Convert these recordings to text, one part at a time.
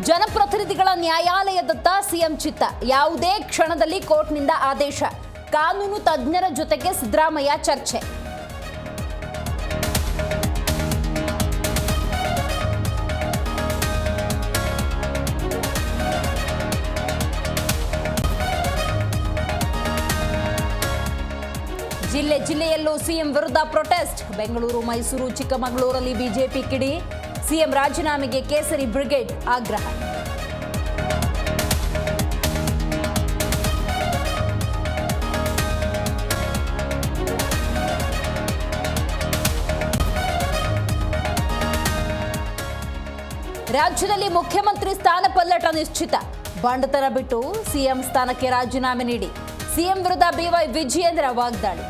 ಜನಪ್ರತಿನಿಧಿಗಳ ನ್ಯಾಯಾಲಯದತ್ತ ಸಿಎಂ ಚಿತ್ತ. ಯಾವುದೇ ಕ್ಷಣದಲ್ಲಿ ಕೋರ್ಟ್ನಿಂದ ಆದೇಶ. ಕಾನೂನು ತಜ್ಞರ ಜೊತೆಗೆ ಸಿದ್ದರಾಮಯ್ಯ ಚರ್ಚೆ. ಜಿಲ್ಲೆಯಲ್ಲೂ ಸಿಎಂ ವಿರುದ್ಧ ಪ್ರೊಟೆಸ್ಟ್. ಬೆಂಗಳೂರು, ಮೈಸೂರು, ಚಿಕ್ಕಮಗಳೂರಲ್ಲಿ ಬಿಜೆಪಿ ಕಿಡಿ. ಸಿಎಂ ರಾಜೀನಾಮೆಗೆ ಕೇಸರಿ ಬ್ರಿಗೇಡ್ ಆಗ್ರಹ. ರಾಜ್ಯದಲ್ಲಿ ಮುಖ್ಯಮಂತ್ರಿ ಸ್ಥಾನ ಪಲ್ಲಟ ನಿಶ್ಚಿತ. ಬಂಡತನ ಬಿಟ್ಟು ಸಿಎಂ ಸ್ಥಾನಕ್ಕೆ ರಾಜೀನಾಮೆ ನೀಡಿ. ಸಿಎಂ ವಿರುದ್ಧ ಬಿವೈ ವಿಜಯೇಂದ್ರ ವಾಗ್ದಾಳಿ.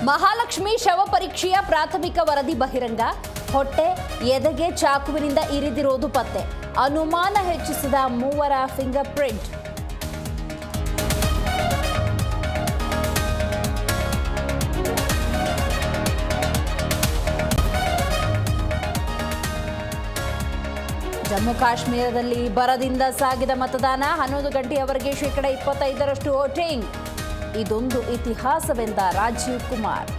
ಮಹಾಲಕ್ಷ್ಮಿ ಶವ ಪರೀಕ್ಷೆಯ ಪ್ರಾಥಮಿಕ ವರದಿ ಬಹಿರಂಗ. ಹೊಟ್ಟೆ, ಎದೆಗೆ ಚಾಕುವಿನಿಂದ ಇರಿದಿರೋದು ಪತ್ತೆ. ಅನುಮಾನ ಹೆಚ್ಚಿಸಿದ ಮೂವರ ಫಿಂಗರ್ ಪ್ರಿಂಟ್. ಜಮ್ಮು ಕಾಶ್ಮೀರದಲ್ಲಿ ಬರದಿಂದ ಸಾಗಿದ ಮತದಾನ. 11 ಗಂಟೆಯವರೆಗೆ 25% ವೋಟಿಂಗ್. ಇದೊಂದು ಇತಿಹಾಸವೆಂದ ರಾಜೀವ್ ಕುಮಾರ್.